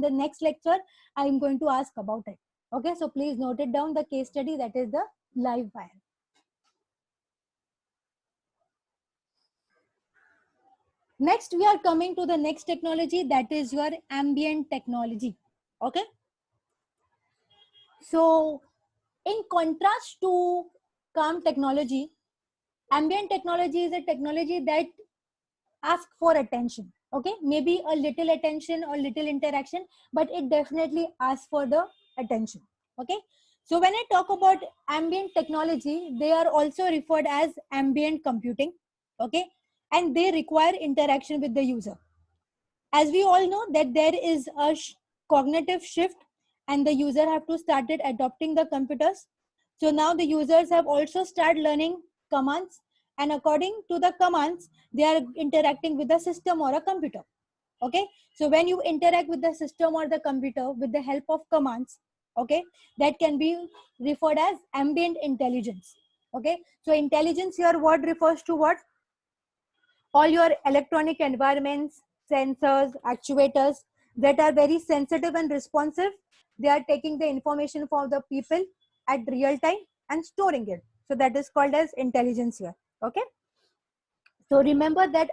in the next lecture, I am going to ask about it. Okay, so please note it down, the case study, that is the live wire. Next, we are coming to the next technology, that is your ambient technology. Okay. So in contrast to calm technology, ambient technology is a technology that asks for attention. Okay, maybe a little attention or little interaction, but it definitely asks for the attention. Okay, so when I talk about ambient technology, they are also referred as ambient computing. Okay, and they require interaction with the user. As we all know that there is a cognitive shift, and the user have to started adopting the computers. So now the users have also started learning commands, and according to the commands they are interacting with the system or a computer. Okay, so when you interact with the system or the computer with the help of commands, okay, that can be referred as ambient intelligence. Okay, so intelligence here, what refers to what? All your electronic environments, sensors, actuators that are very sensitive and responsive. They are taking the information from the people at real time and storing it. So that is called as intelligence here. Okay. So remember that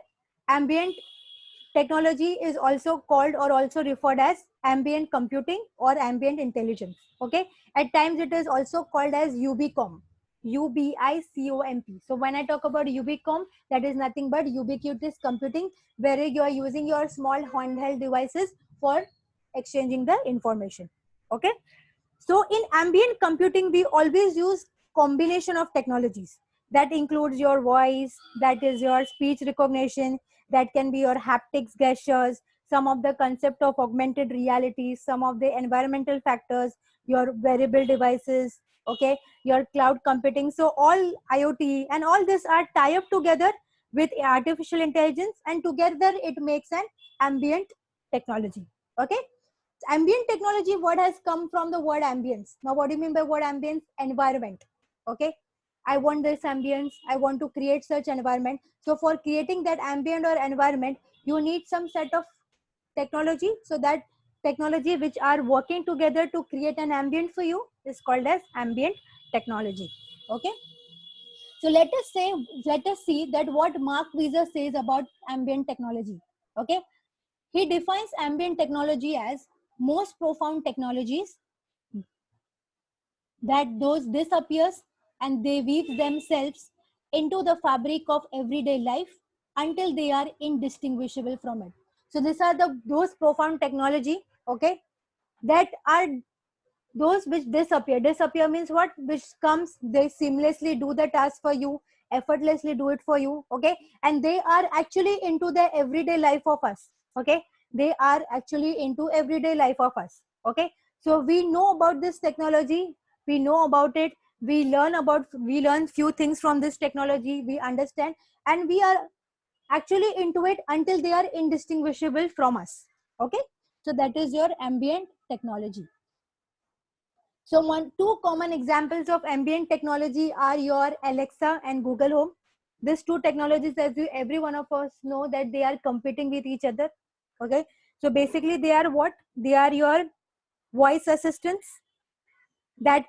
ambient technology is also called or also referred as ambient computing or ambient intelligence. Okay. At times it is also called as UBCOM. UBICOMP. So when I talk about UBCOM, that is nothing but ubiquitous computing, where you are using your small handheld devices for exchanging the information. Okay. So in ambient computing, we always use combination of technologies. That includes your voice, that is your speech recognition, that can be your haptics gestures, some of the concept of augmented reality, some of the environmental factors, your wearable devices, okay, your cloud computing. So all IoT and all this are tie up together with artificial intelligence, and together it makes an ambient technology. Okay. Ambient technology, what has come from the word ambience? Now what do you mean by word ambience? Environment. Okay, I want this ambience, I want to create such environment. So for creating that ambient or environment, you need some set of technology. So that technology which are working together to create an ambient for you is called as ambient technology. Okay, so let us see that what Mark Weiser says about ambient technology. Okay, he defines ambient technology as most profound technologies that those disappears and they weave themselves into the fabric of everyday life until they are indistinguishable from it. So these are those profound technology, okay, that are those which disappear. Disappear means what? Which comes, they seamlessly do the task for you, effortlessly do it for you, okay, and they are actually into the everyday life of us. Okay, they are actually into everyday life of us. Okay, so we know about this technology, we know about it, we learn few things from this technology, we understand, and we are actually into it until they are indistinguishable from us. Okay, so that is your ambient technology. So two common examples of ambient technology are your Alexa and Google Home. These two technologies, as every one of us know, that they are competing with each other. Okay, so basically they are what? They are your voice assistants that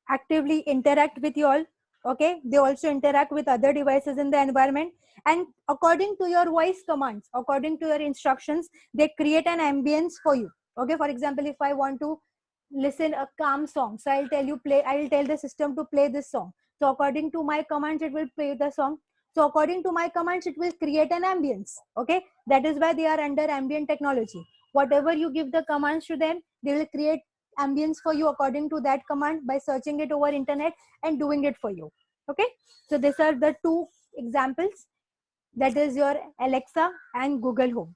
actively interact with you all. Okay, they also interact with other devices in the environment, and according to your voice commands, according to your instructions, they create an ambience for you. Okay, for example, if I want to listen a calm song, so I'll tell the system to play this song. So according to my commands it will play the song. So according to my commands it will create an ambience. Okay, that is why they are under ambient technology. Whatever you give the commands to them, they will create ambience for you according to that command by searching it over internet and doing it for you. Okay, so these are the two examples, that is your Alexa and Google Home.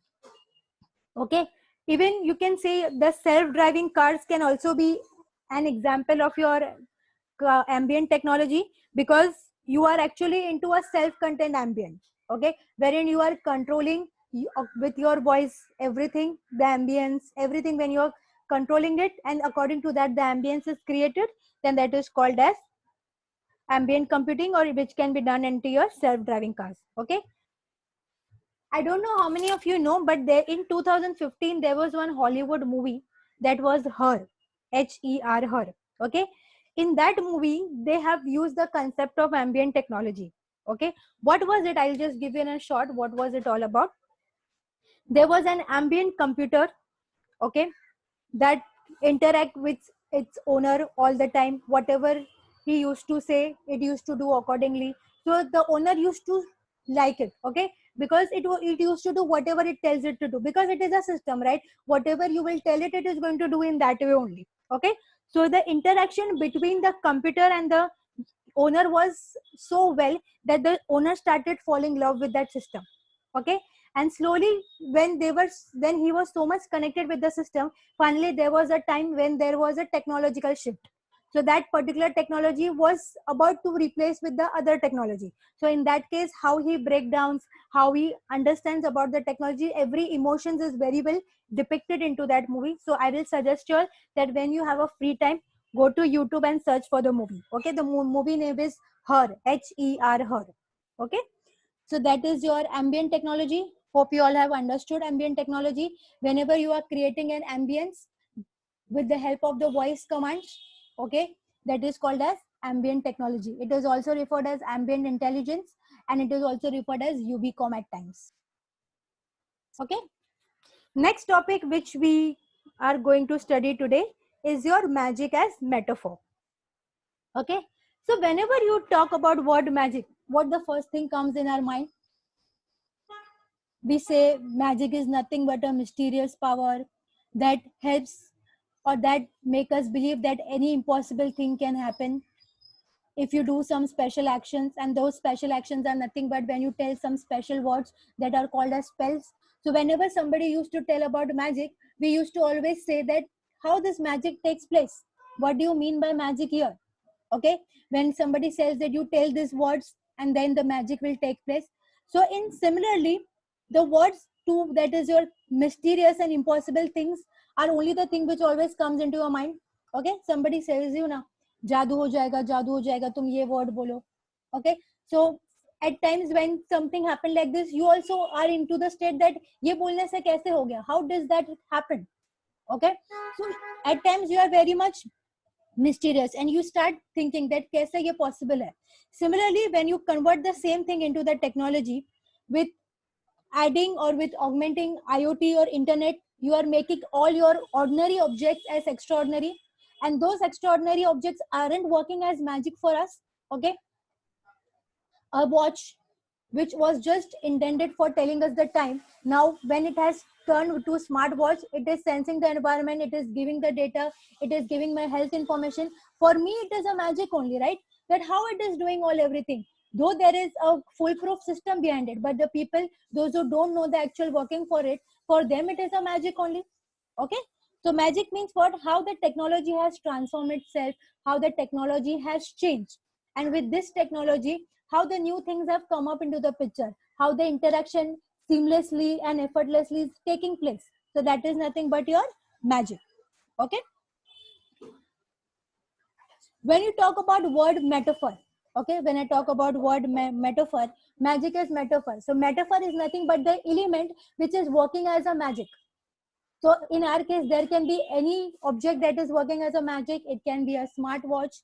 Okay, even you can say the self-driving cars can also be an example of your ambient technology, because you are actually into a self-contained ambient. Okay, wherein you are controlling with your voice everything, the ambience, everything, when you are controlling it, and according to that the ambience is created, then that is called as ambient computing, or which can be done into your self-driving cars. Okay, I don't know how many of you know, but there in 2015 there was one Hollywood movie that was Her, Her, Her. Okay, in that movie they have used the concept of ambient technology. Okay, what was it? I'll just give you in a short. What was it all about? There was an ambient computer. Okay, that interact with its owner all the time. Whatever he used to say, it used to do accordingly. So the owner used to like it. Okay, because it used to do whatever it tells it to do, because it is a system, right? Whatever you will tell it, it is going to do in that way only. Okay, so the interaction between the computer and the owner was so well that the owner started falling in love with that system. Okay, and slowly, when he was so much connected with the system, finally there was a time when there was a technological shift. So that particular technology was about to replace with the other technology. So in that case, how he breakdowns, how he understands about the technology, every emotions is very well depicted into that movie. So I will suggest you all that when you have a free time, go to YouTube and search for the movie. Okay, the movie name is Her, Her, Her. Okay, so that is your ambient technology. Hope you all have understood ambient technology. Whenever you are creating an ambience with the help of the voice commands, okay, that is called as ambient technology. It is also referred as ambient intelligence, and it is also referred as UBCOM at times. Okay, next topic which we are going to study today is your magic as metaphor. Okay, so whenever you talk about word magic, what the first thing comes in our mind? We say magic is nothing but a mysterious power that helps or that make us believe that any impossible thing can happen if you do some special actions, and those special actions are nothing but when you tell some special words that are called as spells. So whenever somebody used to tell about magic, we used to always say that how this magic takes place, what do you mean by magic here? Okay, when somebody says that you tell these words and then the magic will take place. So in similarly, the words to that is your mysterious and impossible things are only the thing which always comes into your mind. Okay, somebody says you now जादू हो जाएगा तुम ये word बोलो. Okay, so at times when something happened like this, you also are into the state that ये बोलने से कैसे हो गया, how does that happen? Okay, so at times you are very much mysterious and you start thinking that kaise ye possible hai. Similarly, when you convert the same thing into the technology with adding or with augmenting IoT or internet, you are making all your ordinary objects as extraordinary, and those extraordinary objects aren't working as magic for us. Okay, a watch which was just intended for telling us the time, now when it has turned to smartwatch, it is sensing the environment, it is giving the data, it is giving my health information. For me it is a magic only, right? That how it is doing all everything, though there is a foolproof system behind it, but the people, those who don't know the actual working for it, for them it is a magic only. Okay, so magic means what? How the technology has transformed itself, how the technology has changed, and with this technology, how the new things have come up into the picture, how the interaction seamlessly and effortlessly is taking place. So that is nothing but your magic. Okay, when you talk about word metaphor, okay, when I talk about word metaphor, magic is metaphor. So metaphor is nothing but the element which is working as a magic. So in our case, there can be any object that is working as a magic. It can be a smartwatch,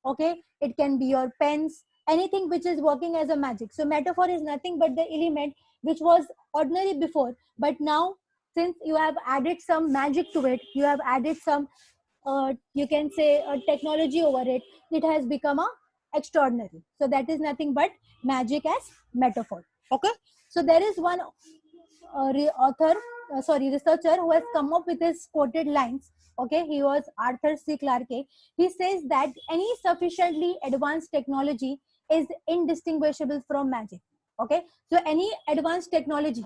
okay? It can be your pens, anything which is working as a magic. So metaphor is nothing but the element which was ordinary before, but now since you have added some magic to it, you have added some, you can say, technology over it, it has become a extraordinary. So that is nothing but magic as metaphor. Okay. So there is one researcher who has come up with his quoted lines. Okay, he was Arthur C. Clarke. He says that any sufficiently advanced technology is indistinguishable from magic. Okay, so any advanced technology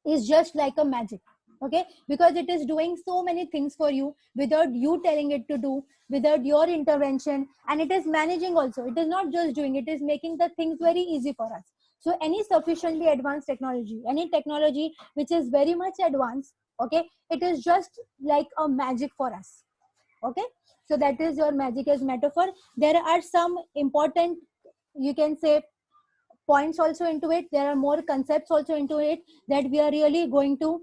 is just like a magic. Okay, because it is doing so many things for you without you telling it to do, without your intervention, and it is managing also. It is not just doing, it is making the things very easy for us. So any sufficiently advanced technology, any technology which is very much advanced, okay, it is just like a magic for us. Okay, so that is your magic as metaphor. There are some important, you can say, points also into it. There are more concepts also into it that we are really going to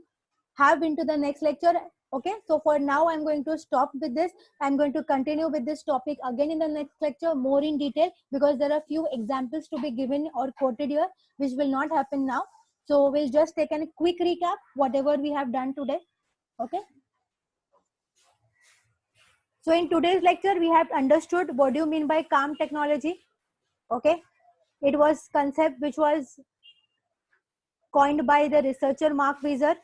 have into the next lecture. Okay, so for now I'm going to stop with this. I'm going to continue with this topic again in the next lecture more in detail, because there are few examples to be given or quoted here which will not happen now. So we'll just take a quick recap whatever we have done today. Okay, so in today's lecture we have understood what do you mean by calm technology. Okay, it was concept which was coined by the researcher Mark Weiser.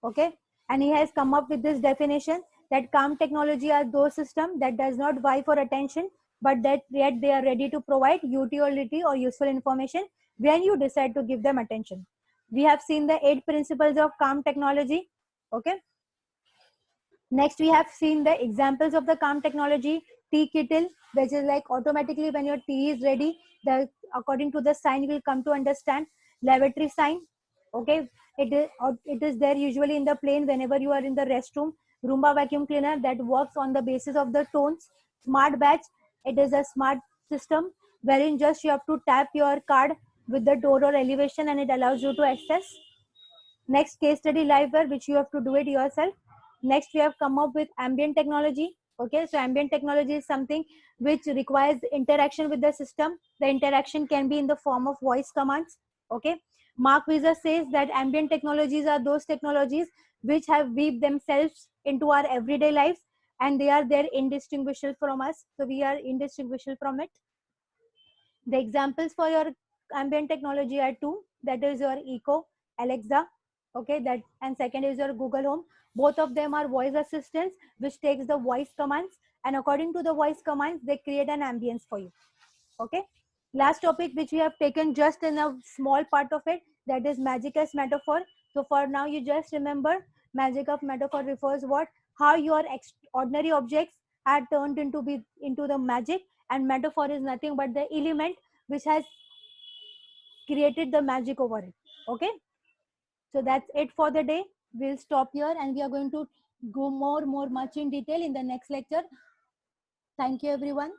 Okay, and he has come up with this definition that calm technology are those systems that does not vie for attention, but that yet they are ready to provide utility or useful information when you decide to give them attention. We have seen the 8 principles of calm technology. Okay, next we have seen the examples of the calm technology. Tea kettle, which is like automatically when your tea is ready, the according to the sign you will come to understand. Lavatory sign, okay, it is there usually in the plane whenever you are in the restroom. Roomba vacuum cleaner that works on the basis of the tones. Smart badge, it is a smart system wherein just you have to tap your card with the door or elevation and it allows you to access. Next, case study liveware, which you have to do it yourself. Next, we have come up with ambient technology. Okay, so ambient technology is something which requires interaction with the system. The interaction can be in the form of voice commands. Okay, Mark Weiser says that ambient technologies are those technologies which have weaved themselves into our everyday lives, and they are there indistinguishable from us. So we are indistinguishable from it. The examples for your ambient technology are two. That is your Echo, Alexa. Okay, that, and second is your Google Home. Both of them are voice assistants which takes the voice commands, and according to the voice commands they create an ambience for you. Okay, last topic which we have taken just in a small part of it, that is magic as metaphor. So for now you just remember magic of metaphor refers what, how your ordinary objects are turned into the magic, and metaphor is nothing but the element which has created the magic over it. Okay, so that's it for the day. We'll stop here and we are going to go more much in detail in the next lecture. Thank you everyone.